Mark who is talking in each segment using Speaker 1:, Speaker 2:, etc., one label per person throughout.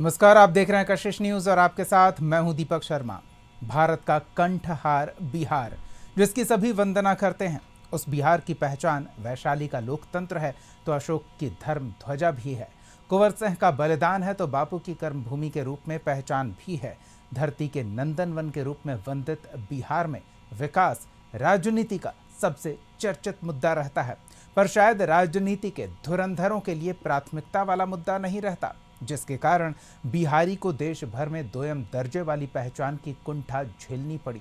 Speaker 1: नमस्कार, आप देख रहे हैं कशिश न्यूज और आपके साथ मैं हूं दीपक शर्मा। भारत का कंठहार बिहार, जिसकी सभी वंदना करते हैं, उस बिहार की पहचान वैशाली का लोकतंत्र है तो अशोक की धर्म ध्वजा भी है। कुंवर सिंह का बलिदान है तो बापू की कर्मभूमि के रूप में पहचान भी है। धरती के नंदनवन के रूप में वंदित बिहार में विकास राजनीति का सबसे चर्चित मुद्दा रहता है, पर शायद राजनीति के धुरंधरों के लिए प्राथमिकता वाला मुद्दा नहीं रहता, जिसके कारण बिहारी को देश भर में दोयम दर्जे वाली पहचान की कुंठा झेलनी पड़ी।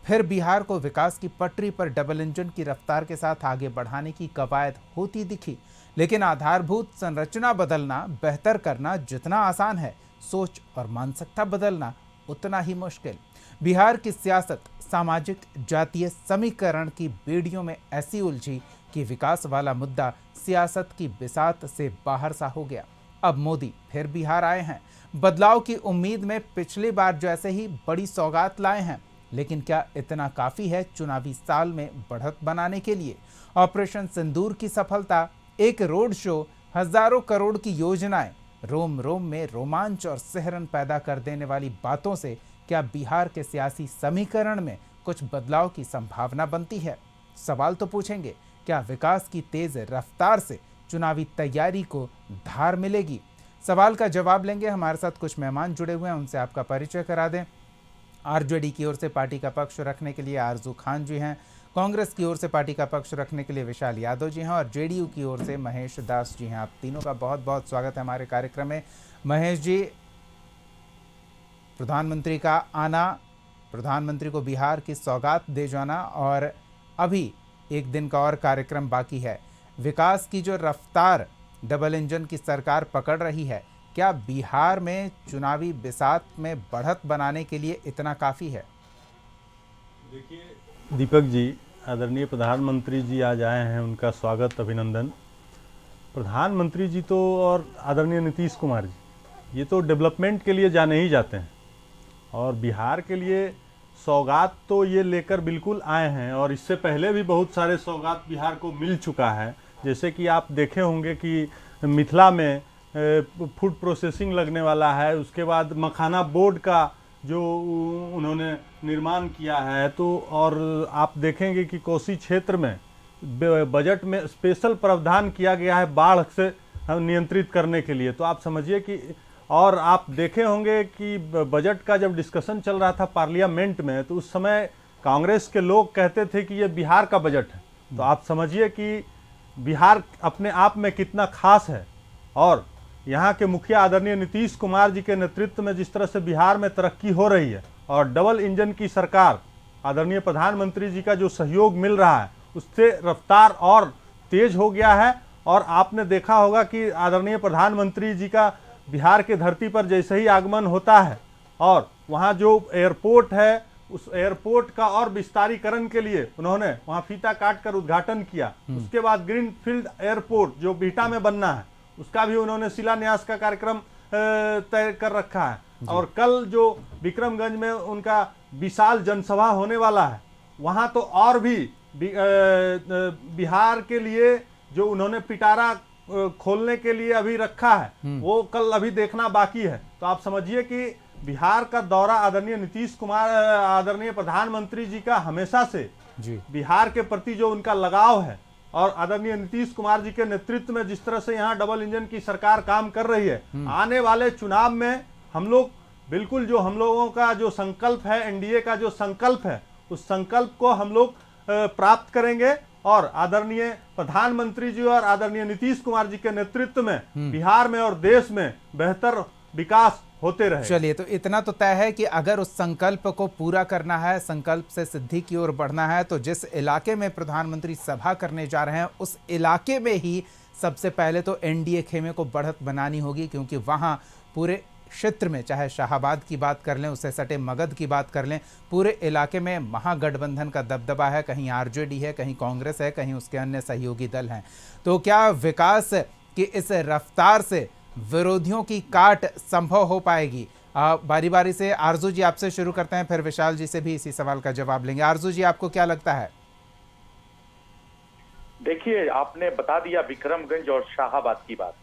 Speaker 1: फिर बिहार को विकास की पटरी पर डबल इंजन की रफ्तार के साथ आगे बढ़ाने की कवायद होती दिखी, लेकिन आधारभूत संरचना बदलना, बेहतर करना जितना आसान है, सोच और मानसिकता बदलना उतना ही मुश्किल। बिहार की सियासत सामाजिक जातीय समीकरण की बेड़ियों में ऐसी उलझी कि विकास वाला मुद्दा सियासत की बिसात से बाहर सा हो गया। अब मोदी फिर बिहार आए हैं, बदलाव की उम्मीद में पिछली बार जैसे ही बड़ी सौगात लाए हैं, लेकिन क्या इतना काफी है चुनावी साल में बढ़त बनाने के लिए? ऑपरेशन सिंदूर की सफलता, एक रोड शो, हजारों करोड़ की योजनाएं, रोम रोम में रोमांच और सिहरन पैदा कर देने वाली बातों से क्या बिहार के सियासी समीकरण में कुछ बदलाव की संभावना बनती है? सवाल तो पूछेंगे, क्या विकास की तेज रफ्तार से चुनावी तैयारी को धार मिलेगी? सवाल का जवाब लेंगे। हमारे साथ कुछ मेहमान जुड़े हुए हैं, उनसे आपका परिचय करा दें। आरजेडी की ओर से पार्टी का पक्ष रखने के लिए आरजू खान जी हैं, कांग्रेस की ओर से पार्टी का पक्ष रखने के लिए विशाल यादव जी हैं और जेडीयू की ओर से महेश दास जी हैं। आप तीनों का बहुत बहुत स्वागत है हमारे कार्यक्रम में। महेश जी, प्रधानमंत्री का आना, प्रधानमंत्री को बिहार की सौगात दे जाना और अभी एक दिन का और कार्यक्रम बाकी है। विकास की जो रफ्तार डबल इंजन की सरकार पकड़ रही है, क्या बिहार में चुनावी बिसात में बढ़त बनाने के लिए इतना काफ़ी है?
Speaker 2: देखिए दीपक जी, आदरणीय प्रधानमंत्री जी आज आए हैं, उनका स्वागत अभिनंदन। प्रधानमंत्री जी तो और आदरणीय नीतीश कुमार जी, ये तो डेवलपमेंट के लिए जाने ही जाते हैं और बिहार के लिए सौगात तो ये लेकर बिल्कुल आए हैं और इससे पहले भी बहुत सारे सौगात बिहार को मिल चुका है। जैसे कि आप देखे होंगे कि मिथिला में फूड प्रोसेसिंग लगने वाला है, उसके बाद मखाना बोर्ड का जो उन्होंने निर्माण किया है, तो और आप देखेंगे कि कोसी क्षेत्र में बजट में स्पेशल प्रावधान किया गया है बाढ़ से नियंत्रित करने के लिए। तो आप समझिए कि, और आप देखे होंगे कि बजट का जब डिस्कशन चल रहा था पार्लियामेंट में, तो उस समय कांग्रेस के लोग कहते थे कि ये बिहार का बजट है। तो आप समझिए कि बिहार अपने आप में कितना खास है और यहाँ के मुखिया आदरणीय नीतीश कुमार जी के नेतृत्व में जिस तरह से बिहार में तरक्की हो रही है और डबल इंजन की सरकार, आदरणीय प्रधानमंत्री जी का जो सहयोग मिल रहा है, उससे रफ्तार और तेज हो गया है। और आपने देखा होगा कि आदरणीय प्रधानमंत्री जी का बिहार के धरती पर जैसे ही आगमन होता है और वहाँ जो एयरपोर्ट है, उस एयरपोर्ट का और विस्तारीकरण के लिए उन्होंने वहाँ फीता काट कर उद्घाटन किया। उसके बाद ग्रीनफील्ड एयरपोर्ट जो बिहटा में बनना है, उसका भी उन्होंने शिलान्यास का कार्यक्रम तय कर रखा है। और कल जो विक्रमगंज में उनका विशाल जनसभा होने वाला है, वहाँ तो और भी बिहार के लिए जो उन्होंने पिटारा खोलने के लिए अभी रखा है, वो कल अभी देखना बाकी है। तो आप समझिए कि बिहार का दौरा आदरणीय नीतीश कुमार, आदरणीय प्रधानमंत्री जी का हमेशा से बिहार के प्रति जो उनका लगाव है और आदरणीय नीतीश कुमार जी के नेतृत्व में जिस तरह से यहाँ डबल इंजन की सरकार काम कर रही है, आने वाले चुनाव में हम लोग बिल्कुल जो हम लोगों का जो संकल्प है, एनडीए का जो संकल्प है, उस संकल्प को हम लोग प्राप्त करेंगे और आदरणीय प्रधानमंत्री जी और आदरणीय नीतीश कुमार जी के नेतृत्व में बिहार में और देश में बेहतर विकास होते रहे।
Speaker 1: चलिए, तो इतना तो तय है कि अगर उस संकल्प को पूरा करना है, संकल्प से सिद्धि की ओर बढ़ना है, तो जिस इलाके में प्रधानमंत्री सभा करने जा रहे हैं, उस इलाके में ही सबसे पहले तो एनडीए खेमे को बढ़त बनानी होगी, क्योंकि वहां पूरे क्षेत्र में, चाहे शाहाबाद की बात कर लें, उससे सटे मगध की बात कर लें, पूरे इलाके में महागठबंधन का दबदबा है। कहीं आरजेडी है, कहीं कांग्रेस है, कहीं उसके अन्य सहयोगी दल हैं। तो क्या विकास की इस रफ्तार से विरोधियों की काट संभव हो पाएगी? बारी बारी से आरजू जी आपसे शुरू करते हैं, फिर विशाल जी से भी इसी सवाल का जवाब लेंगे। आरजू जी, आपको क्या लगता है?
Speaker 3: देखिए, आपने बता दिया विक्रमगंज और शाहाबाद की बात।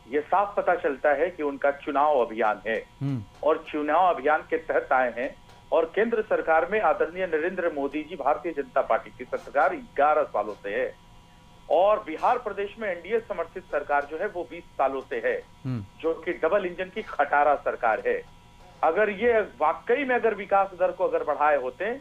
Speaker 3: ये साफ पता चलता है कि उनका चुनाव अभियान है और चुनाव अभियान के तहत आए हैं। और केंद्र सरकार में आदरणीय नरेंद्र मोदी जी, भारतीय जनता पार्टी की सरकार 11 सालों से है और बिहार प्रदेश में एनडीए समर्थित सरकार जो है वो 20 सालों से है, जो कि डबल इंजन की खटारा सरकार है। अगर ये वाकई में अगर विकास दर को अगर बढ़ाए होते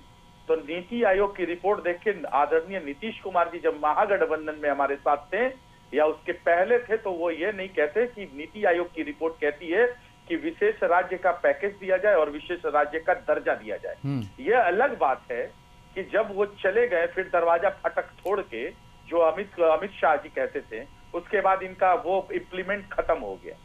Speaker 3: तो नीति आयोग की रिपोर्ट देख के आदरणीय नीतीश कुमार जी जब महागठबंधन में हमारे साथ थे या उसके पहले थे तो वो ये नहीं कहते कि नीति आयोग की रिपोर्ट कहती है कि विशेष राज्य का पैकेज दिया जाए और विशेष राज्य का दर्जा दिया जाए। ये अलग बात है कि जब वो चले गए फिर दरवाजा फटक छोड़ के, जो अमित शाह जी कहते थे, उसके बाद इनका वो इम्प्लीमेंट खत्म हो गया।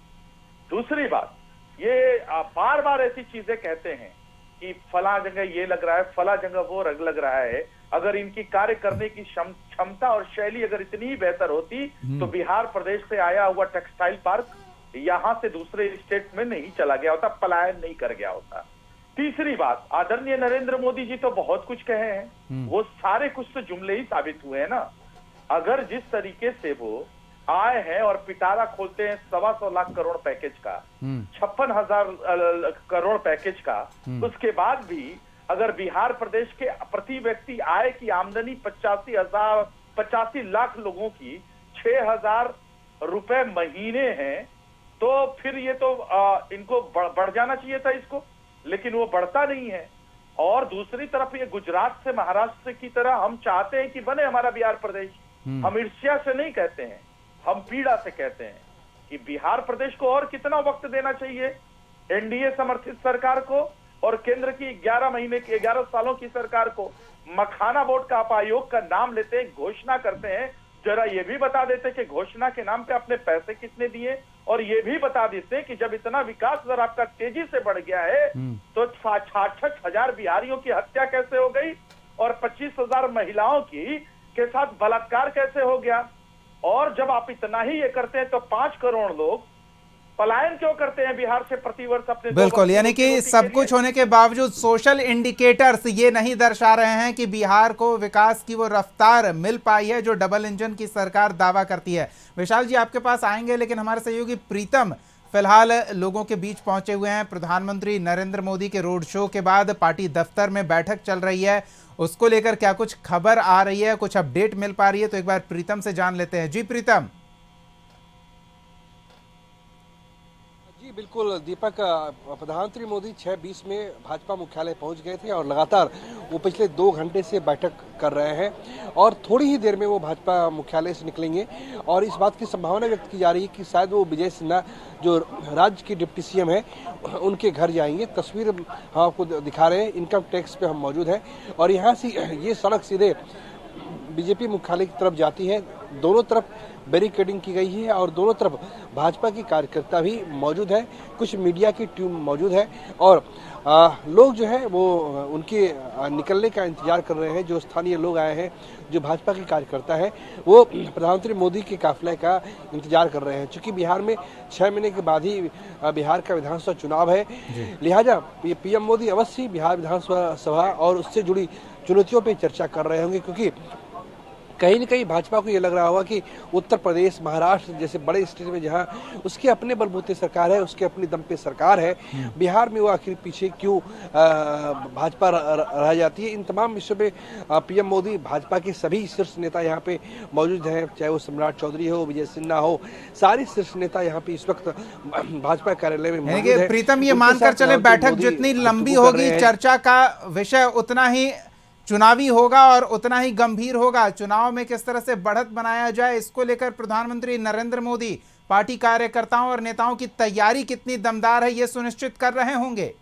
Speaker 3: दूसरी बात, ये बार बार ऐसी चीजें कहते हैं कि फला जगह ये लग रहा है, फला जगह वो लग रहा है। अगर इनकी कार्य करने की क्षमता और शैली अगर इतनी ही बेहतर होती तो बिहार प्रदेश से आया हुआ टेक्सटाइल पार्क यहां से दूसरे स्टेट में नहीं चला गया होता, पलायन नहीं कर गया होता। तीसरी बात, आदरणीय नरेंद्र मोदी जी तो बहुत कुछ कहे हैं, वो सारे कुछ तो जुमले ही साबित हुए हैं ना। अगर जिस तरीके से वो आए हैं और पिटारा खोलते हैं 125 लाख करोड़ पैकेज का, 56,000 करोड़ पैकेज का, उसके बाद भी अगर बिहार प्रदेश के प्रति व्यक्ति आय की आमदनी 85 लाख लोगों की 6,000 रुपए महीने हैं, तो फिर ये तो इनको बढ़ जाना चाहिए था इसको, लेकिन वो बढ़ता नहीं है। और दूसरी तरफ ये गुजरात से महाराष्ट्र की तरह हम चाहते हैं कि बने हमारा बिहार प्रदेश। हम ईर्ष्या से नहीं कहते हैं, हम पीड़ा से कहते हैं कि बिहार प्रदेश को और कितना वक्त देना चाहिए एनडीए समर्थित सरकार को और केंद्र की 11 सालों की सरकार को। मखाना बोर्ड का आप आयोग का नाम लेते हैं, घोषणा करते हैं, जरा ये भी बता देते कि घोषणा के नाम पे अपने पैसे कितने दिए और ये भी बता देते कि जब इतना विकास दर आपका तेजी से बढ़ गया है तो 66,000 बिहारियों की हत्या कैसे हो गई और 25,000 महिलाओं की के साथ बलात्कार कैसे हो गया। और जब आप इतना ही ये करते हैं तो 5 करोड़ लोग पलायन क्यों करते हैं बिहार से प्रतिवर्ष अपने।
Speaker 1: बिल्कुल, यानी कि सब कुछ होने के बावजूद सोशल इंडिकेटर्स ये नहीं दर्शा रहे हैं कि बिहार को विकास की वो रफ्तार मिल पाई है जो डबल इंजन की सरकार दावा करती है। विशाल जी आपके पास आएंगे, लेकिन हमारे सहयोगी प्रीतम फिलहाल लोगों के बीच पहुंचे हुए हैं। प्रधानमंत्री नरेंद्र मोदी के रोड शो के बाद पार्टी दफ्तर में बैठक चल रही है, उसको लेकर क्या कुछ खबर आ रही है, कुछ अपडेट मिल पा रही है, तो एक बार प्रीतम से जान लेते हैं। जी प्रीतम।
Speaker 4: जी बिल्कुल दीपक, प्रधानमंत्री मोदी 6:20 में भाजपा मुख्यालय पहुंच गए थे और लगातार वो पिछले 2 घंटे से बैठक कर रहे हैं और थोड़ी ही देर में वो भाजपा मुख्यालय से निकलेंगे और इस बात की संभावना व्यक्त की जा रही है कि शायद वो विजय सिन्हा जो राज्य के डिप्टी सीएम है उनके घर जाएंगे। तस्वीर हम आपको दिखा रहे हैं, इनकम टैक्स पे हम मौजूद हैं और यहाँ से ये सड़क सीधे बीजेपी मुख्यालय की तरफ जाती है। दोनों तरफ बैरिकेडिंग की गई है और दोनों तरफ भाजपा की कार्यकर्ता भी मौजूद है, कुछ मीडिया की टीम मौजूद है और लोग जो है वो उनके निकलने का इंतजार कर रहे हैं। जो स्थानीय लोग आए हैं, जो भाजपा के कार्यकर्ता हैं, वो प्रधानमंत्री मोदी के काफिले का इंतजार कर रहे हैं। चूंकि बिहार में 6 महीने के बाद ही बिहार का विधानसभा चुनाव है, लिहाजा पीएम मोदी अवश्य बिहार विधानसभा और उससे जुड़ी चुनौतियों पर चर्चा कर रहे होंगे, क्योंकि कहीं न कहीं भाजपा को ये लग रहा होगा कि उत्तर प्रदेश, महाराष्ट्र जैसे बड़े स्टेट में जहां उसके अपने बलबूते सरकार है, उसके अपनी दम पे सरकार है, बिहार में वो आखिर पीछे क्यों भाजपा रह जाती है। इन तमाम विषयों पे पीएम मोदी, भाजपा के सभी शीर्ष नेता यहाँ पे मौजूद हैं, चाहे वो सम्राट चौधरी हो, विजय सिन्हा हो, सारे शीर्ष नेता यहाँ पे इस वक्त भाजपा कार्यालय में मौजूद हैं।
Speaker 1: प्रीतम, ये मानकर चले बैठक जितनी लंबी होगी, चर्चा का विषय उतना ही चुनावी होगा और उतना ही गंभीर होगा। चुनाव में किस तरह से बढ़त बनाया जाए, इसको लेकर प्रधानमंत्री नरेंद्र मोदी पार्टी कार्यकर्ताओं और नेताओं की तैयारी कितनी दमदार है, ये सुनिश्चित कर रहे होंगे।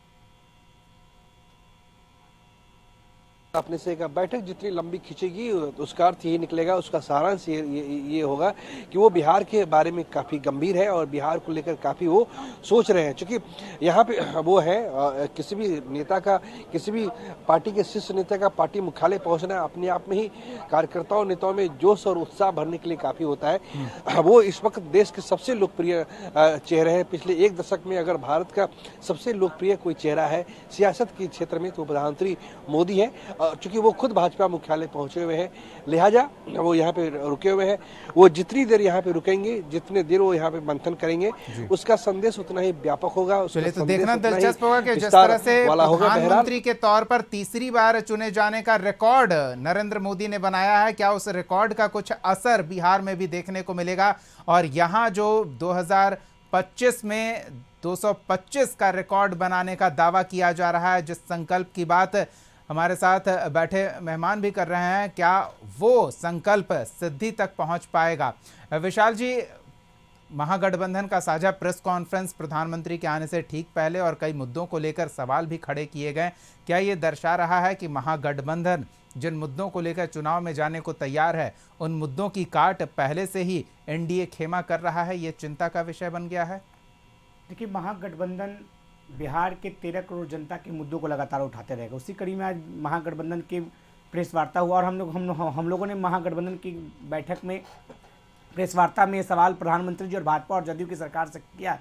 Speaker 4: अपने से एक बैठक जितनी लंबी खींचेगी उसका अर्थ यही निकलेगा, उसका सारांश ये होगा कि वो बिहार के बारे में काफ़ी गंभीर है और बिहार को लेकर काफ़ी वो सोच रहे हैं। क्योंकि यहाँ पे वो है किसी भी नेता का, किसी भी पार्टी के शीर्ष नेता का पार्टी मुख्यालय पहुँचना अपने आप में ही कार्यकर्ताओं नेताओं में जोश और उत्साह भरने के लिए काफ़ी होता है। वो इस वक्त देश के सबसे लोकप्रिय चेहरे हैं। पिछले 1 दशक में अगर भारत का सबसे लोकप्रिय कोई चेहरा है सियासत के क्षेत्र में तो प्रधानमंत्री मोदी है चूंकि वो खुद भाजपा मुख्यालय पहुंचे हुए हैं, लिहाजा वो यहाँ पे रुके हुए हैं। वो जितनी देर यहाँ पे रुकेंगे, जितने देर वो यहाँ पे मंथन करेंगे, उसका संदेश उतना ही व्यापक होगा।
Speaker 1: चलिए, तो देखना दिलचस्प होगा कि जिस तरह से प्रधानमंत्री के तौर पर तीसरी बार चुने जाने का रिकॉर्ड नरेंद्र मोदी ने बनाया है, क्या उस रिकॉर्ड का कुछ असर बिहार में भी देखने को मिलेगा। और यहाँ जो 2025 में 225 का रिकॉर्ड बनाने का दावा किया जा रहा है, जिस संकल्प की बात हमारे साथ बैठे मेहमान भी कर रहे हैं, क्या वो संकल्प सिद्धि तक पहुंच पाएगा। विशाल जी, महागठबंधन का साझा प्रेस कॉन्फ्रेंस प्रधानमंत्री के आने से ठीक पहले और कई मुद्दों को लेकर सवाल भी खड़े किए गए। क्या ये दर्शा रहा है कि महागठबंधन जिन मुद्दों को लेकर चुनाव में जाने को तैयार है, उन मुद्दों की काट पहले से ही एनडीए खेमा कर रहा है, ये चिंता का विषय बन गया है?
Speaker 5: देखिए, महागठबंधन बिहार के 13 करोड़ जनता के मुद्दों को लगातार उठाते रहेगा। उसी कड़ी में आज महागठबंधन की प्रेस वार्ता हुआ और हम लोगों ने महागठबंधन की बैठक में प्रेस वार्ता में ये सवाल प्रधानमंत्री जी और भाजपा और जदयू की सरकार से किया।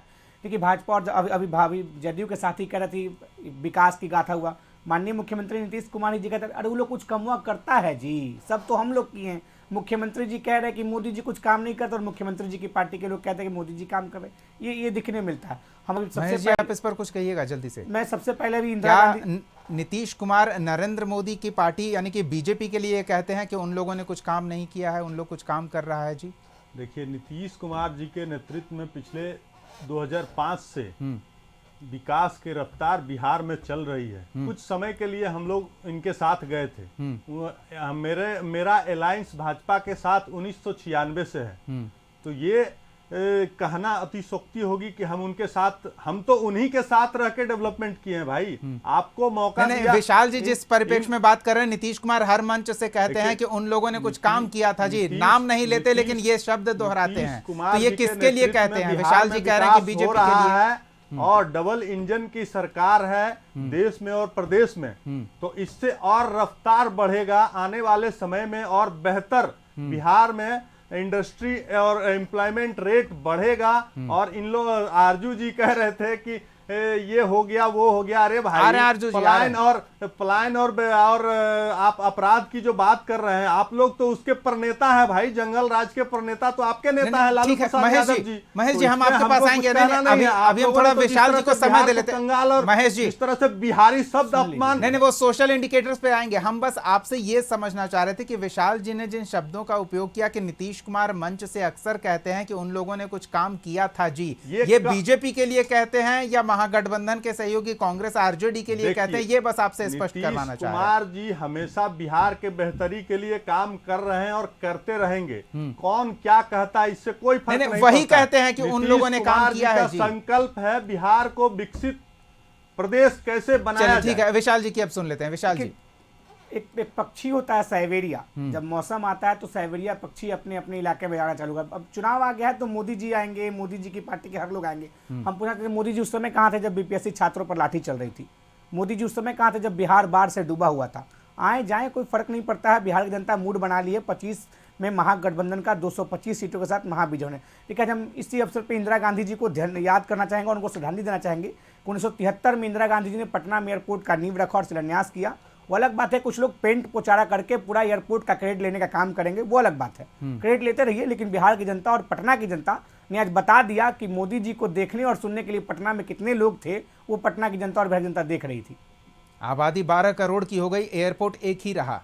Speaker 5: देखिए, भाजपा और अभी जदयू के साथ ही कह रही थी विकास की गाथा हुआ। माननीय मुख्यमंत्री नीतीश कुमार जी कहते अरे वो लोग कुछ कमवा करता है जी, सब तो हम लोग की हैं। मुख्यमंत्री जी कह रहे हैं कि मोदी जी कुछ काम नहीं करते और मुख्यमंत्री जी की पार्टी के लोग कहते हैं कि मोदी जी काम कर रहे हैं। ये दिखने मिलता है। हम सबसे
Speaker 1: आप इस पर कुछ कहिएगा जल्दी से।
Speaker 5: मैं सबसे पहले भी इंदिरा गांधी,
Speaker 1: नीतीश कुमार नरेंद्र मोदी की पार्टी यानी कि बीजेपी के लिए कहते हैं कि उन लोगों ने कुछ काम नहीं किया है, उन लोग कुछ काम कर रहा है जी।
Speaker 2: देखिए, नीतीश कुमार जी के नेतृत्व में पिछले 2005 से विकास की रफ्तार बिहार में चल रही है। कुछ समय के लिए हम लोग इनके साथ गए थे। मेरा अलायंस भाजपा के साथ 1996 से है। तो ये कहना अतिशोक्ति होगी कि हम उनके साथ, हम तो उन्हीं के साथ रह के डेवलपमेंट किए हैं भाई। आपको मौका दिया।
Speaker 1: विशाल जी, जिस परिप्रेक्ष्य में बात कर रहे हैं, नीतीश कुमार हर मंच से कहते हैं कि उन लोगों ने कुछ काम किया था जी, नाम नहीं लेते लेकिन ये शब्द दोहराते हैं। तो ये किसके लिए कहते हैं? विशाल जी कह रहे हैं कि बीजेपी के लिए
Speaker 2: है और डबल इंजन की सरकार है देश में और प्रदेश में, तो इससे और रफ्तार बढ़ेगा आने वाले समय में और बेहतर बिहार में इंडस्ट्री और एम्प्लॉयमेंट रेट बढ़ेगा। और इन लोग आरजू जी कह रहे थे कि ये हो गया वो हो गया। अरे भाई, पलायन और आप अपराध की जो बात कर रहे हैं, आप लोग तो उसके प्रणेता है भाई, जंगल राज के प्रणेता तो आपके नेता है लालू प्रसाद यादव जी।
Speaker 1: महेश जी, हम आपके पास आएंगे। अभी हम थोड़ा विशाल जी को समय दे लेते हैं।
Speaker 2: और
Speaker 1: महेश जी,
Speaker 2: इस तरह से बिहारी शब्द अपमान,
Speaker 1: नहीं, वो सोशल इंडिकेटर्स पे आएंगे। हम बस आपसे ये समझना चाह रहे थे कि विशाल जी ने जिन शब्दों का उपयोग किया कि नीतीश कुमार मंच से अक्सर कहते हैं कि उन लोगों ने कुछ काम किया था जी, ये बीजेपी के लिए कहते हैं या महागठबंधन के सहयोगी कांग्रेस आरजेडी के लिए कहते हैं? ये बस आपसे स्पष्ट करवाना चाह रहे हैं।
Speaker 2: कुमार जी हमेशा बिहार के बेहतरी के लिए काम कर रहे हैं और करते रहेंगे। कौन क्या कहता है इससे कोई फर्क नहीं पड़ता।
Speaker 1: वही कहते हैं कि उन लोगों ने काम किया है जी।
Speaker 2: संकल्प है बिहार को विकसित प्रदेश कैसे बनाया जाए।
Speaker 1: ठीक है, विशाल जी की अब सुन लेते हैं। विशाल जी,
Speaker 5: एक पक्षी होता है साइबेरिया, जब मौसम आता है तो साइबेरिया पक्षी अपने अपने इलाके में जाना चालू कर। अब चुनाव आ गया है तो मोदी जी आएंगे, मोदी जी की पार्टी के हर लोग आएंगे। हम पूछा कि मोदी जी उस समय कहाँ थे जब बीपीएससी छात्रों पर लाठी चल रही थी? मोदी जी उस समय कहाँ थे जब बिहार बाढ़ से डूबा हुआ था? आए जाए कोई फर्क नहीं पड़ता है। बिहार की जनता मूड बना ली है 25 में महागठबंधन का 225 सीटों के साथ महाविजय होने। ठीक है, हम इसी अवसर पर इंदिरा गांधी जी को याद करना चाहेंगे और उनको श्रद्धांजलि देना चाहेंगे। 1973 में इंदिरा गांधी जी ने पटना में एयरपोर्ट का नींव रखा और शिलान्यास किया। वो अलग बात है, कुछ लोग पेंट पोचाड़ा करके पूरा एयरपोर्ट का क्रेडिट लेने का काम करेंगे, वो अलग बात है। क्रेडिट लेते रहिए, लेकिन बिहार की जनता और पटना की जनता ने आज बता दिया कि मोदी जी को देखने और सुनने के लिए पटना में कितने लोग थे, वो पटना की जनता और बिहार जनता देख रही थी।
Speaker 1: आबादी 12 करोड़ की हो गई, एयरपोर्ट एक ही रहा,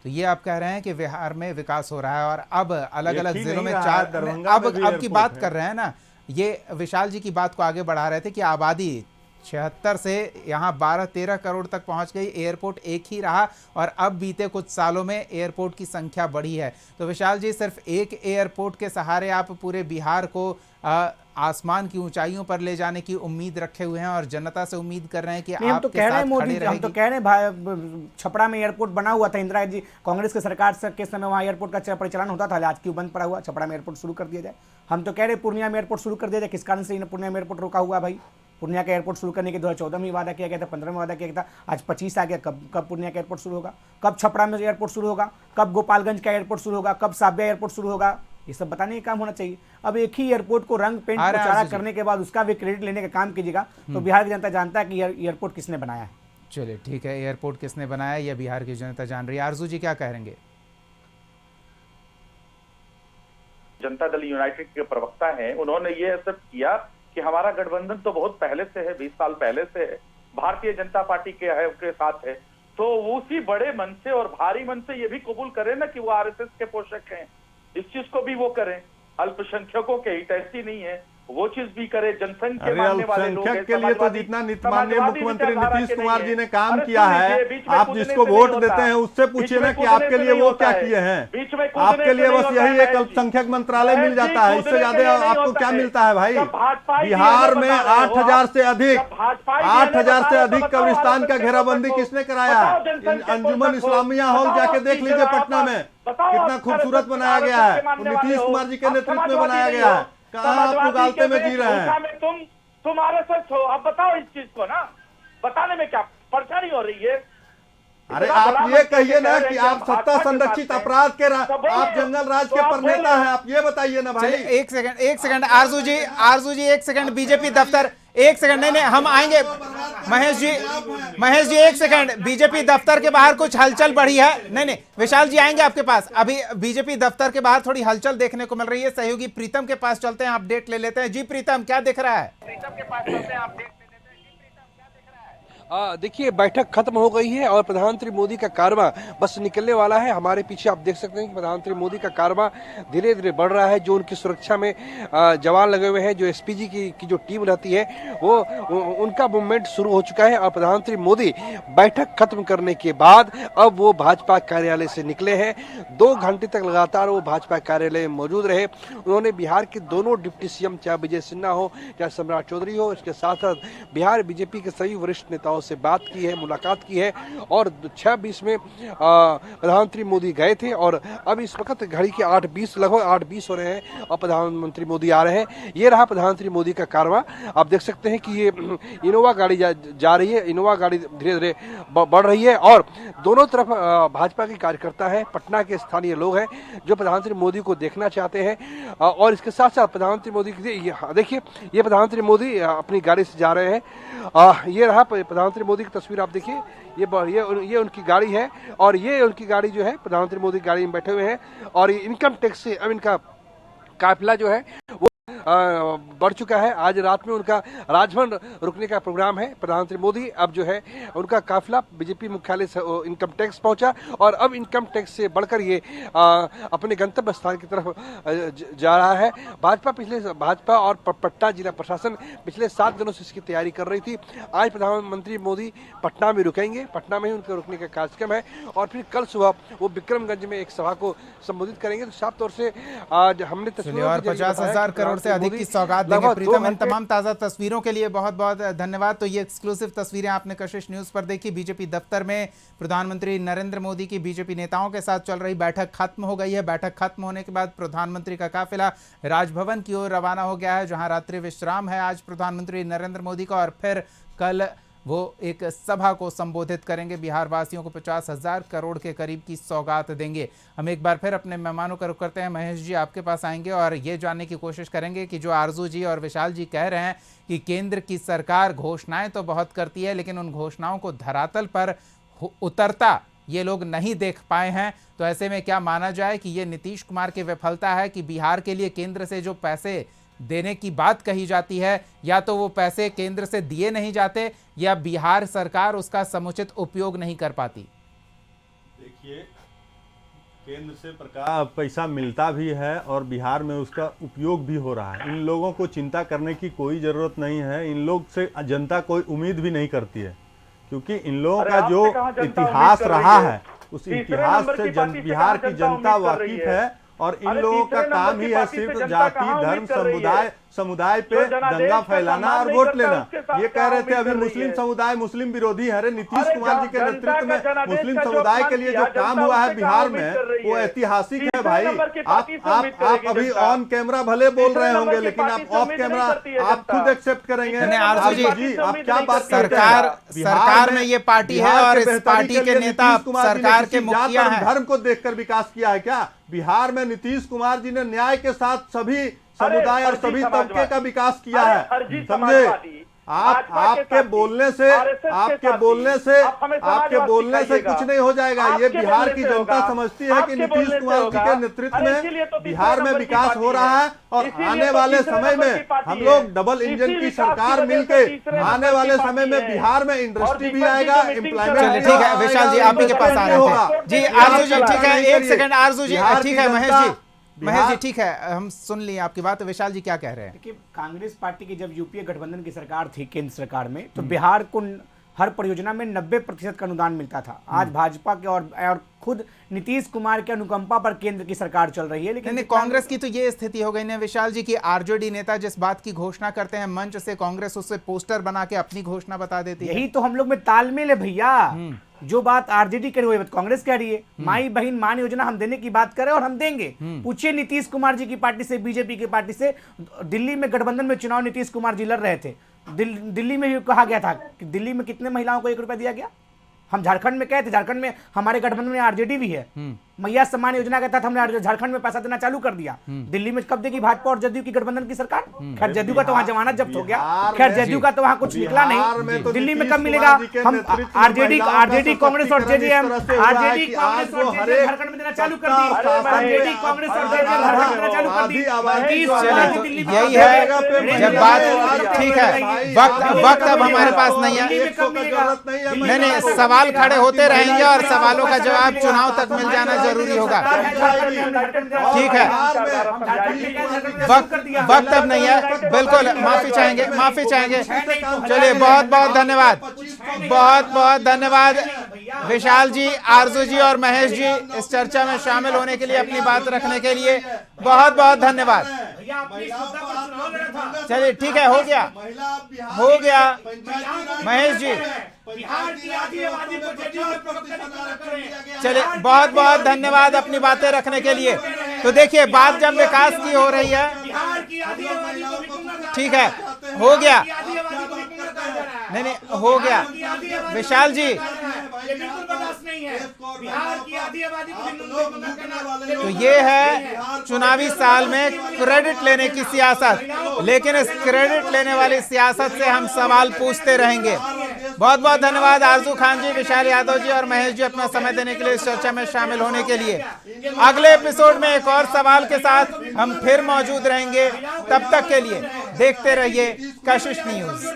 Speaker 1: तो ये आप कह रहे हैं कि बिहार में विकास हो रहा है। और अब अलग अलग जिलों में 4, अब की बात कर रहे हैं ना, ये विशाल जी की बात को आगे बढ़ा रहे थे कि आबादी 76 से यहाँ 12-13 करोड़ तक पहुँच गई, एयरपोर्ट एक ही रहा और अब बीते कुछ सालों में एयरपोर्ट की संख्या बढ़ी है। तो विशाल जी, सिर्फ एक एयरपोर्ट के सहारे आप पूरे बिहार को आसमान की ऊंचाइयों पर ले जाने की उम्मीद रखे हुए हैं और जनता से उम्मीद कर रहे हैं कि
Speaker 5: हम तो कह रहे हैं मोदी, हम तो कह रहे हैं छपरा में एयरपोर्ट बना हुआ था इंदिरा जी कांग्रेस की सरकार के समय, वहाँ एयरपोर्ट का परिचालन होता था, आज क्यों बंद पड़ा हुआ? छपरा में एयरपोर्ट शुरू कर दिया जाए। हम तो कह रहे हैं पूर्णिया में एयरपोर्ट शुरू कर दिया जाए। किस कारण से पूर्णिया में एयरपोर्ट रोका हुआ भाई? पूर्णिया का एयरपोर्ट शुरू करने के 2014 में वादा किया गया था, 15 में वादा किया गया था, आज 25 आ गया। कब पूर्णिया का एयरपोर्ट शुरू होगा? कब छपरा में एयरपोर्ट शुरू होगा? कब गोपालगंज का एयरपोर्ट शुरू होगा? कब साबिया एयरपोर्ट शुरू होगा? ये सब बताने का काम होना चाहिए। अब एक ही एयरपोर्ट को रंग पेंट प्रचार करने के बाद उसका भी क्रेडिट लेने का काम कीजिएगा, तो बिहार की जनता जानता है कि एयरपोर्ट किसने बनाया है।
Speaker 1: चलिए ठीक है, एयरपोर्ट किसने बनाया यह बिहार की जनता जान रही है। आरजू जी क्या कहेंगे?
Speaker 3: जनता दल यूनाइटेड के प्रवक्ता हैं, उन्होंने ये एक्सेप्ट किया कि हमारा गठबंधन तो बहुत पहले से है, 20 साल पहले से है, भारतीय जनता पार्टी के साथ है, तो उसी बड़े मन से और भारी मन से ये भी कबूल करें ना कि वो आरएसएस के पोषक हैं, इस चीज को भी वो करें। अल्पसंख्यकों के हित ऐसी नहीं है, वो चीज भी करे। जनसंघ के मानने वाले लोग हैं,
Speaker 2: के लिए तो जितना माननीय मुख्यमंत्री नीतीश कुमार जी ने काम किया है, आप जिसको वोट देते हैं उससे पूछिए ना कि आपके लिए वो क्या किए हैं। आपके लिए बस यही एक अल्पसंख्यक मंत्रालय मिल जाता है, इससे ज्यादा आपको क्या मिलता है भाई? बिहार में 8,000 से अधिक कब्रिस्तान का घेराबंदी किसने कराया? अंजुमन इस्लामिया हॉल जाके देख लीजिए पटना में, कितना खूबसूरत बनाया गया है, नीतीश कुमार जी के नेतृत्व में बनाया गया है। कहाँ आप उगालते में जी रहे हैं?
Speaker 3: तुम आरएसएस हो, अब बताओ इस चीज को ना, बताने में क्या परेशानी हो रही है?
Speaker 2: अरे आप ये कहिए ना कि आप सत्ता संरक्षित अपराध के आप जंगल राज के परनेता हैं, आप ये बताइए ना भाई।
Speaker 1: एक सेकंड आरजू जी एक सेकंड, बीजेपी दफ्तर, एक सेकंड, नहीं हम आएंगे। महेश जी एक सेकंड, बीजेपी दफ्तर के बाहर कुछ हलचल बढ़ी है। नहीं विशाल जी आएंगे आपके पास। अभी बीजेपी दफ्तर के बाहर थोड़ी हलचल देखने को मिल रही है। सहयोगी प्रीतम के पास चलते हैं, अपडेट ले लेते हैं। जी प्रीतम, क्या दिख रहा है? प्रीतम के पास चलते हैं, अपडेट।
Speaker 4: देखिए, बैठक खत्म हो गई है और प्रधानमंत्री मोदी का कारवां बस निकलने वाला है। हमारे पीछे आप देख सकते हैं कि प्रधानमंत्री मोदी का कारवां धीरे धीरे बढ़ रहा है। जो उनकी सुरक्षा में जवान लगे हुए हैं, जो एसपीजी की जो टीम रहती है, वो उनका मूवमेंट शुरू हो चुका है। और प्रधानमंत्री मोदी बैठक खत्म करने के बाद अब वो भाजपा कार्यालय से निकले हैं। 2 घंटे तक लगातार वो भाजपा कार्यालय में मौजूद रहे। उन्होंने बिहार के दोनों डिप्टी सीएम, चाहे विजय सिन्हा हो चाहे सम्राट चौधरी हो, इसके साथ साथ बिहार बीजेपी के सभी वरिष्ठ नेताओं से बात की है, मुलाकात की है। और 6:20 में प्रधानमंत्री मोदी गए थे और अब इस वक्त घड़ी के 8:20 लगभग 8:20 हो रहे हैं और प्रधानमंत्री मोदी आ रहे हैं। ये रहा प्रधानमंत्री मोदी का कारवां। आप देख सकते हैं कि ये इनोवा गाड़ी जा रही है, इनोवा गाड़ी धीरे धीरे बढ़ रही है और दोनों तरफ भाजपा के कार्यकर्ता है, पटना के स्थानीय लोग हैं जो प्रधानमंत्री मोदी को देखना चाहते हैं। और इसके साथ साथ प्रधानमंत्री मोदी देखिए, ये प्रधानमंत्री मोदी अपनी गाड़ी से जा रहे हैं। ये रहा प्रधानमंत्री मोदी की तस्वीर, आप देखिए, ये उनकी गाड़ी है और ये उनकी गाड़ी जो है, प्रधानमंत्री मोदी गाड़ी में बैठे हुए हैं। और ये इनकम टैक्स से अब इनका काफिला जो है वो बढ़ चुका है। आज रात में उनका राजभवन रुकने का प्रोग्राम है। प्रधानमंत्री मोदी अब जो है उनका काफिला बीजेपी मुख्यालय से इनकम टैक्स पहुंचा और अब इनकम टैक्स से बढ़कर ये अपने गंतव्य स्थान की तरफ जा रहा है। भाजपा और पटना जिला प्रशासन पिछले 7 दिनों से इसकी तैयारी कर रही थी। आज प्रधानमंत्री मोदी पटना में रुकेंगे, पटना में ही उनके रुकने का कार्यक्रम है और फिर कल सुबह वो विक्रमगंज में एक सभा को संबोधित करेंगे। तो साफ तौर से आज हमने
Speaker 1: 50,000 करोड़ से अधिक की सौगात देंगे। प्रीतम, इन तमाम ताजा तस्वीरों के लिए बहुत बहुत धन्यवाद। तो ये एक्सक्लूसिव तस्वीरें आपने कशिश न्यूज पर देखी। बीजेपी दफ्तर में प्रधानमंत्री नरेंद्र मोदी की बीजेपी नेताओं के साथ चल रही बैठक खत्म हो गई है। बैठक खत्म होने के बाद प्रधानमंत्री का काफिला राजभवन की ओर रवाना हो गया है, जहां रात्रि विश्राम है आज प्रधानमंत्री नरेंद्र मोदी का। और फिर कल वो एक सभा को संबोधित करेंगे। बिहार वासियों को 50,000 करोड़ के करीब की सौगात देंगे। हम एक बार फिर अपने मेहमानों का रुख करते हैं। महेश जी आपके पास आएंगे और ये जानने की कोशिश करेंगे कि जो आरजू जी और विशाल जी कह रहे हैं कि केंद्र की सरकार घोषणाएं तो बहुत करती है, लेकिन उन घोषणाओं को धरातल पर उतरता ये लोग नहीं देख पाए हैं। तो ऐसे में क्या माना जाए कि ये नीतीश कुमार की विफलता है कि बिहार के लिए केंद्र से जो पैसे देने की बात कही जाती है, या तो वो पैसे केंद्र से दिए नहीं जाते या बिहार सरकार उसका समुचित उपयोग नहीं कर पाती।
Speaker 2: देखिए, केंद्र से पैसा मिलता भी है और बिहार में उसका उपयोग भी हो रहा है। इन लोगों को चिंता करने की कोई ज़रूरत नहीं है। इन लोग से जनता कोई उम्मीद भी नहीं करती है, क्योंकि इन लोगों का जो इतिहास रहा है उस इतिहास से बिहार की जनता वाकिफ है। और इन लोगों का काम ही है सिर्फ जाति, धर्म, समुदाय पे दंगा फैलाना और वोट लेना। ये कह रहे थे अभी मुस्लिम समुदाय मुस्लिम विरोधी है। अरे नीतीश कुमार जी के नेतृत्व में मुस्लिम समुदाय के लिए जो काम हुआ है बिहार में वो ऐतिहासिक है भाई। आप अभी ऑन कैमरा भले बोल रहे होंगे, लेकिन आप ऑफ कैमरा आप खुद एक्सेप्ट करेंगे।
Speaker 1: आरजू जी, आप क्या बात सरकार में ये पार्टी है और इस पार्टी के नेता सरकार के मुखिया हैं।
Speaker 2: धर्म को देखकर विकास किया है क्या? बिहार में नीतीश कुमार जी ने न्याय के साथ सभी समुदाय और सभी तबके का विकास किया है, समझे? आपके बोलने से कुछ नहीं हो जाएगा। ये बिहार की जनता समझती है कि नीतीश कुमार जी के नेतृत्व में बिहार में विकास हो रहा है और आने वाले समय में हम लोग डबल इंजन की सरकार मिलके आने वाले समय में बिहार में इंडस्ट्री भी आएगा, एम्प्लॉयमेंट।
Speaker 1: चलिए ठीक है विशाल जी, आप ही के पास आ रहे थे जी। आरजू जी ठीक है, एक सेकंड आरजू जी, ठीक है महेश जी ठीक है, हम सुन लिए आपकी बात। विशाल जी क्या कह रहे हैं?
Speaker 5: देखिए, कांग्रेस पार्टी की जब यूपीए गठबंधन की सरकार थी केंद्र सरकार में, तो बिहार को हर परियोजना में 90% का अनुदान मिलता था। आज भाजपा के और खुद नीतीश कुमार के अनुकंपा पर केंद्र की सरकार चल रही है। लेकिन
Speaker 1: कांग्रेस की तो ये स्थिति हो गई ना विशाल जी की आरजेडी नेता जिस बात की घोषणा करते हैं मंच से, कांग्रेस उससे पोस्टर बना के अपनी घोषणा बता देती है।
Speaker 5: यही तो हम लोग में तालमेल है भैया। जो बात आरजेडी कर रही है कांग्रेस कह रही है। माई बहन मान योजना हम देने की बात करें और हम देंगे। पूछिए नीतीश कुमार जी की पार्टी से, बीजेपी की पार्टी से, दिल्ली में गठबंधन में चुनाव नीतीश कुमार जी लड़ रहे थे। दिल्ली में भी कहा गया था कि दिल्ली में कितने महिलाओं को 1 रुपया दिया गया। हम झारखंड में कहे थे, झारखंड में हमारे गठबंधन में आरजेडी भी है। मैया सम्मान योजना के तहत हमने झारखंड में पैसा देना चालू कर दिया। दिल्ली में कब देगी भाजपा और जदयू की गठबंधन की सरकार? खैर जदयू का तो वहां जमानत जब्त हो गया, खैर जदयू का तो वहां कुछ निकला नहीं। दिल्ली में कब मिलेगा? हम आरजेडी कांग्रेस और जेडीएम झारखंड में देना चालू कर दी। आरजेडी कांग्रेस और जेडीएम झारखंड में देना चालू कर दी।
Speaker 1: यही है जब बात ठीक है। वक्त अब हमारे पास नहीं है। नहीं, सवाल खड़े होते रहेंगे और सवालों का जवाब चुनाव तक मिल जाना जरूरी होगा। ठीक है, वक्त अब नहीं है, बिल्कुल माफी चाहेंगे। चलिए बहुत बहुत धन्यवाद विशाल जी, आरजू जी और महेश जी इस चर्चा में शामिल होने के लिए, अपनी बात रखने के लिए बहुत बहुत धन्यवाद। चलिए ठीक है, हो गया महेश जी। चलिए बहुत बहुत धन्यवाद अपनी बातें रखने के लिए। तो देखिए बात जब विकास की हो रही है, ठीक है, हो गया, नहीं हो गया विशाल जी। तो ये है चुनावी साल में क्रेडिट लेने की सियासत, लेकिन इस क्रेडिट लेने वाली सियासत से हम सवाल पूछते रहेंगे। बहुत बहुत धन्यवाद आरजू खान जी, विशाल यादव जी और महेश जी अपना समय देने के लिए इस चर्चा में शामिल होने के लिए। अगले एपिसोड में एक और सवाल के साथ हम फिर मौजूद रहेंगे। तब तक के लिए देखते रहिए कशिश न्यूज।